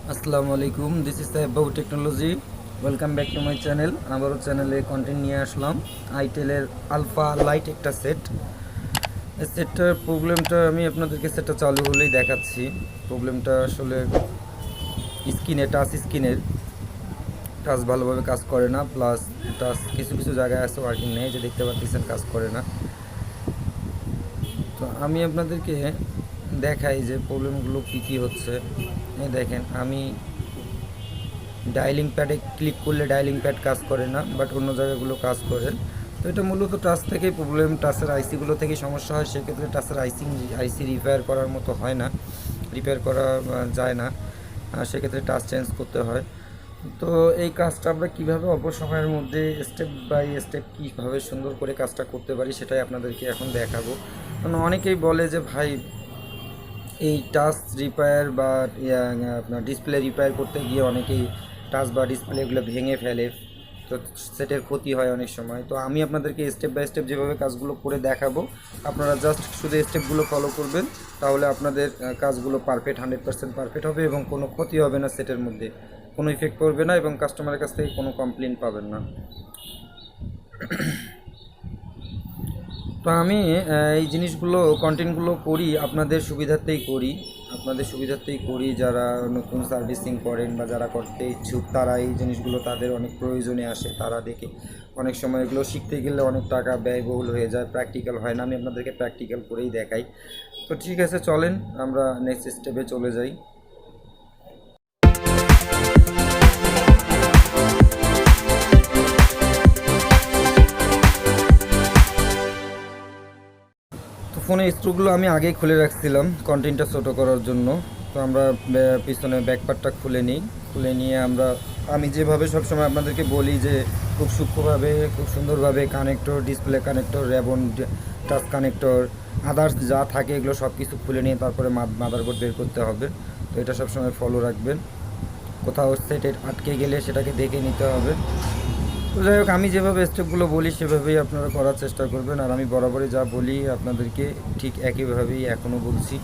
আসসালামু আলাইকুম, this is সাহেব technology. Welcome back to my channel. আবারও চ্যানেলে কন্টেন্ট নিয়ে আসলাম। আইটেলের আলফা লাইট একটা সেট। এই সেটটার প্রবলেমটা আমি আপনাদেরকে সেটটা চালু হলেই দেখাচ্ছি। প্রবলেমটা আসলে টাচ স্ক্রিনের টাচ ভালোভাবে কাজ করে না, প্লাস টাচ কিছু কিছু জায়গায় আছে ওয়ার্কিং নেই, যে দেখতে পাচ্ছেন কাজ করে না। তো আমি আপনাদেরকে দেখাই যে প্রবলেমগুলো কী কী হচ্ছে। এই দেখেন, আমি ডায়ালিং প্যাডে ক্লিক করলে ডায়ালিং প্যাড কাজ করে না, বাট অন্য জায়গাগুলো কাজ করে। তো এটা মূলত টাচ থেকেই প্রবলেম, টাচের আইসিগুলো থেকেই সমস্যা হয়। সেক্ষেত্রে টাচের আইসি রিপেয়ার করার মতো হয় না, রিপেয়ার করা যায় না। সেক্ষেত্রে টাচ চেঞ্জ করতে হয়। তো এই কাজটা আমরা কীভাবে অল্প সময়ের মধ্যে স্টেপ বাই স্টেপ কীভাবে সুন্দর করে কাজটা করতে পারি সেটাই আপনাদেরকে এখন দেখাবো। কারণ অনেকেই বলে যে ভাই, এই টাচ রিপেয়ার বা আপনার ডিসপ্লে রিপেয়ার করতে গিয়ে অনেকেই টাচ বা ডিসপ্লেগুলো ভেঙে ফেলে, তো সেটের ক্ষতি হয় অনেক সময়। তো আমি আপনাদেরকে স্টেপ বাই স্টেপ যেভাবে কাজগুলো করে দেখাবো, আপনারা জাস্ট শুধু স্টেপগুলো ফলো করবেন, তাহলে আপনাদের কাজগুলো পারফেক্ট 100% পারফেক্ট হবে এবং কোনো ক্ষতি হবে না, সেটের মধ্যে কোনো ইফেক্ট পড়বে না এবং কাস্টমারের কাছ থেকে কোনো কমপ্লেন পাবেন না। তো আমি এই জিনিসগুলো কন্টেন্টগুলো করি আপনাদের সুবিধার্থেই করি। যারা নতুন সার্ভিসিং করেন বা যারা করতে ইচ্ছুক, তারা এই জিনিসগুলো তাদের অনেক প্রয়োজনে আসে। তারা দেখে অনেক সময় এগুলো শিখতে গেলে অনেক টাকা ব্যয়বহুল হয়ে যায়, প্র্যাকটিক্যাল হয় না। আমি আপনাদেরকে প্র্যাকটিক্যাল করেই দেখাই। তো ঠিক আছে, চলেন আমরা নেক্সট স্টেপে চলে যাই। ফোনের স্ক্রুগুলো আমি আগেই খুলে রাখছিলাম কন্টেন্টটা ছোটো করার জন্য। তো আমরা পিছনে ব্যাকপার্টটা খুলে নিয়ে আমি যেভাবে সবসময় আপনাদেরকে বলি যে খুব সূক্ষ্মভাবে, খুব সুন্দরভাবে connector, display connector, ribbon, touch connector, others যা থাকে এগুলো সব কিছু খুলে নিয়ে তারপরে মাদারবোর্ড বের করতে হবে। তো এটা সবসময় ফলো রাখবেন। কোথাও সেটে আটকে গেলে সেটাকে দেখে নিতে হবে। তো যাই হোক, আমি যেভাবে স্টেপগুলো বলি সেভাবেই আপনারা করার চেষ্টা করবেন। আর আমি বরাবরই যা বলি আপনাদেরকে ঠিক একইভাবেই এখনও বলছি।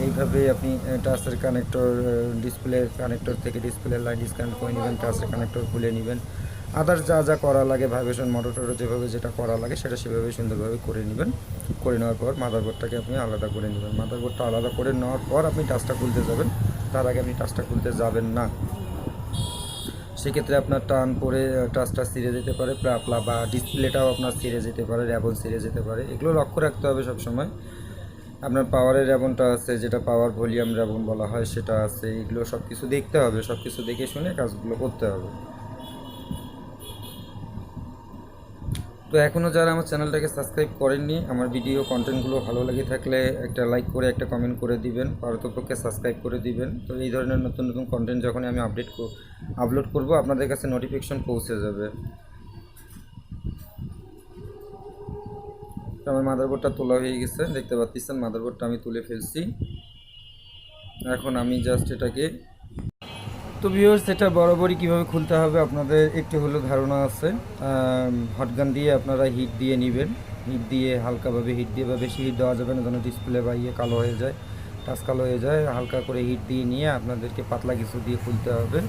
এইভাবেই আপনি টাচের কানেক্টর, ডিসপ্লের কানেক্টর থেকে ডিসপ্লের লাইন ডিসকানেক্ট করে নেবেন, টাচের কানেক্টর খুলে নেবেন। আদার্স যা যা করা লাগে, ভাইব্রেশন মোটর যেভাবে যেটা করা লাগে সেটা সেভাবে সুন্দরভাবে করে নেবেন। করে নেওয়ার পর মাদারবোর্ডটাকে আপনি আলাদা করে নেবেন। মাদারবোর্ডটা আলাদা করে নেওয়ার পর আপনি টাচটা খুলতে যাবেন। তার আগে আপনি টাচটা খুলতে যাবেন না। সেক্ষেত্রে আপনার টান পরে টাচটা ছিঁড়ে যেতে পারে, বা ডিসপ্লেটাও আপনার ছিঁড়ে যেতে পারে, র্যাবন ছিঁড়ে যেতে পারে। এগুলো লক্ষ্য রাখতে হবে সবসময়। আপনার পাওয়ারের র্যাবনটা আছে, যেটা পাওয়ার ভলিউম র্যাবন বলা হয়, সেটা আছে। এগুলো সব কিছু দেখতে হবে, সব কিছু দেখে শুনে কাজগুলো করতে হবে। তো এখনও যারা আমার চ্যানেলটাকে সাবস্ক্রাইব করেননি, আমার ভিডিও কন্টেন্টগুলো ভালো লেগে থাকলে একটা লাইক করে একটা কমেন্ট করে দিবেন, পারতপক্ষে সাবস্ক্রাইব করে দিবেন। তো এই ধরনের নতুন নতুন কন্টেন্ট যখনই আমি আপলোড করব, আপনাদের কাছে নোটিফিকেশন পৌঁছে যাবে। তো আমার মাদারবোর্ডটা তোলা হয়ে গেছে, দেখতে পাচ্ছেন মাদারবোর্ডটা আমি তুলে ফেলছি। এখন আমি জাস্ট এটাকে, তো ভিউয়ার্স, এটা বরাবরই কীভাবে খুলতে হবে আপনাদের একটু হলেও ধারণা আছে। হটগান দিয়ে আপনারা হিট দিয়ে নেবেন। হিট দিয়ে হালকাভাবে হিট দিয়ে, বা বেশি হিট দেওয়া যাবে না, যেন ডিসপ্লে বা কালো হয়ে যায়, টাচ কালো হয়ে যায়। হালকা করে হিট দিয়ে নিয়ে আপনাদেরকে পাতলা কিছু দিয়ে খুলতে হবে।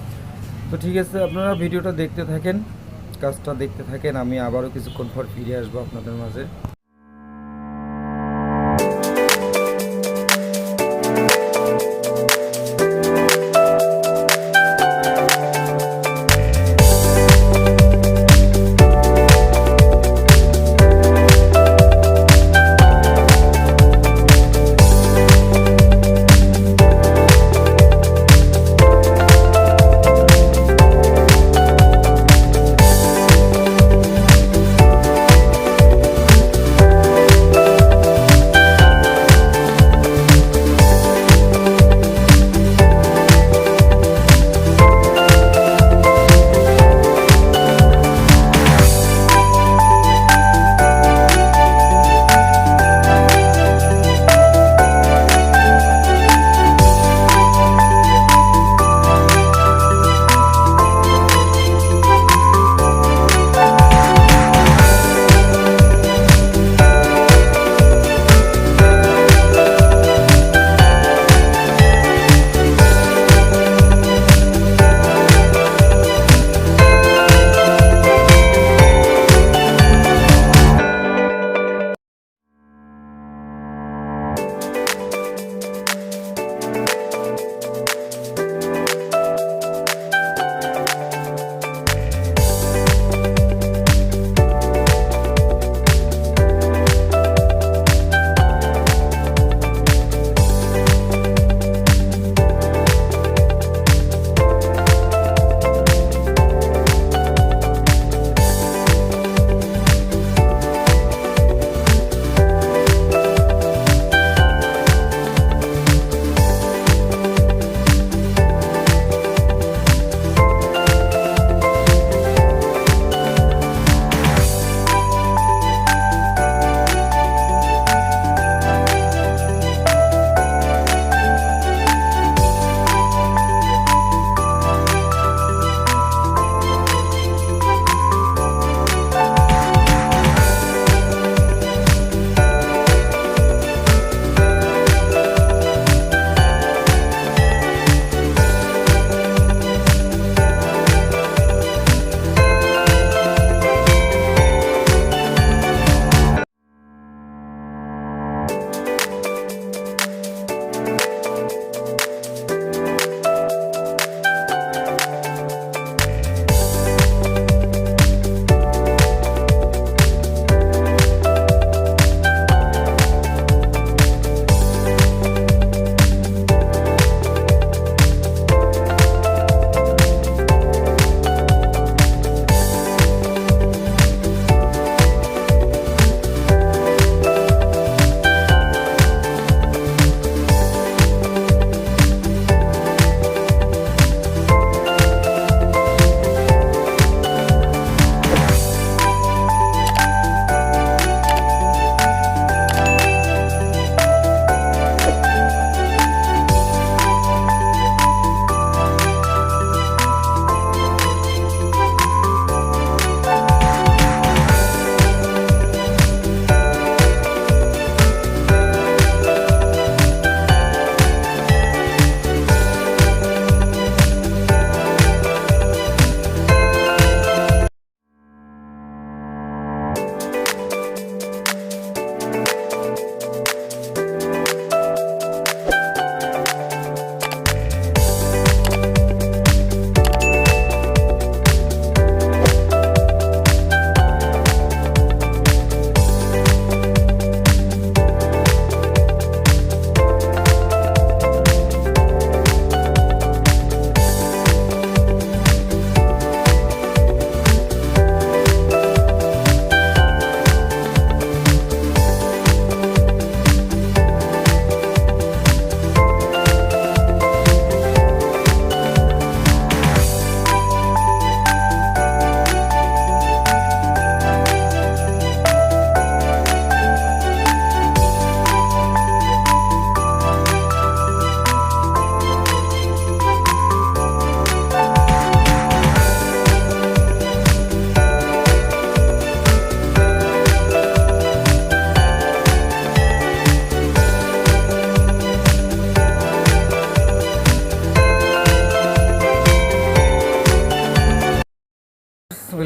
তো ঠিক আছে, আপনারা ভিডিওটা দেখতে থাকেন, কাজটা দেখতে থাকেন। আমি আবারও কিছুক্ষণ পর ফিরে আসবো আপনাদের মাঝে।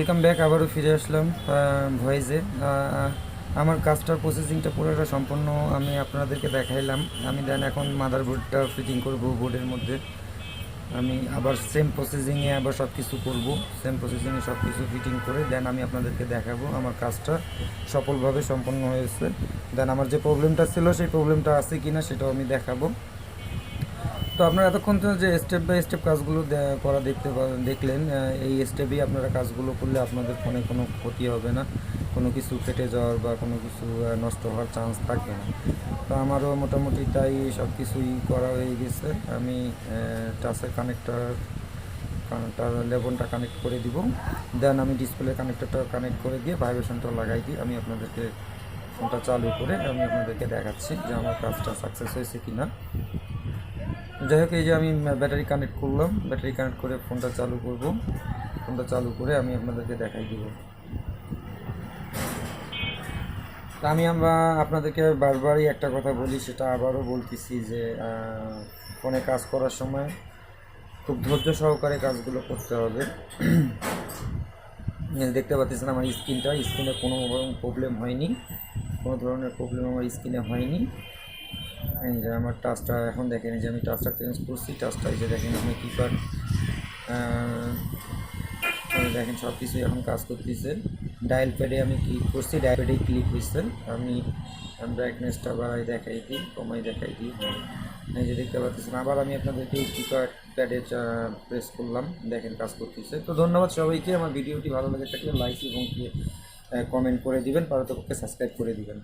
ওয়েলকাম ব্যাক, আবারও ফিরে আসলাম ভয়েসে। আমার কাজটার প্রসেসিংটা পুরোটা সম্পূর্ণ আমি আপনাদেরকে দেখাইলাম। আমি দেন এখন মাদারবোর্ডটা ফিটিং করব বোর্ডের মধ্যে। আমি আবার সেম প্রসেসিংয়ে আবার সব কিছু করবো, সেম প্রসেসিংয়ে সব কিছু ফিটিং করে দেন আমি আপনাদেরকে দেখাবো আমার কাজটা সফলভাবে সম্পন্ন হয়েছে। দেন আমার যে প্রবলেমটা ছিল সেই প্রবলেমটা আছে কি না সেটাও আমি দেখাবো। তো আপনারা এতক্ষণ তো যে স্টেপ বাই স্টেপ কাজগুলো করা দেখলেন, এই স্টেপেই আপনারা কাজগুলো করলে আপনাদের ফোনে কোনো ক্ষতি হবে না, কোনো কিছু ফেটে যাওয়ার বা কোনো কিছু নষ্ট হওয়ার চান্স থাকবে না। তো আমারও মোটামুটি তাই সব কিছুই করা হয়ে গেছে। আমি টাচের কানেক্টার লেবনটা কানেক্ট করে দিব, দেন আমি ডিসপ্লে কানেক্টরটা কানেক্ট করে দিয়ে ভাইব্রেশনটা লাগাই দিই। আমি আপনাদেরকে ফোনটা চালু করে আমি আপনাদেরকে দেখাচ্ছি যে আমার কাজটা সাকসেস হয়েছে কি না। যাই হোক, এই যে আমি ব্যাটারি কানেক্ট করলাম, ব্যাটারি কানেক্ট করে ফোনটা চালু করব। ফোনটা চালু করে আমি আপনাদেরকে দেখাই দিব। তা আমরা আপনাদেরকে বারবারই একটা কথা বলি, সেটা আবারও বলতেছি যে ফোনে কাজ করার সময় খুব ধৈর্য সহকারে কাজগুলো করতে হবে। দেখতে পাচ্ছেন আমার স্ক্রিনে কোনো প্রবলেম হয়নি, কোনো ধরনের প্রবলেম আমার স্ক্রিনে হয়নি। এই যে আমার টাচটা এখন দেখেন, এই যে আমি টাচটা চেঞ্জ করছি, টাচটা এই যে দেখেন আমি কিপ্যাড দেখেন সব কিছুই এখন কাজ করতেছে। ডায়াল প্যাডে আমি ক্লিক করছি, ডায়াল প্যাডে ক্লিক হয়েছে। আমি ব্রাইটনেসটা বাড়াই দেখাই দিই, কমাই দেখাই দিই। এই যে দেখতে পাচ্ছেন, আবার আমি আপনাদেরকে কিপ্যাড প্যাডে প্রেস করলাম, দেখেন কাজ করতেছে। তো ধন্যবাদ সবাইকে। আমার ভিডিওটি ভালো লেগে থাকলে লাইক এবং কমেন্ট করে দিবেন, পারতপক্ষে সাবস্ক্রাইব করে দিবেন।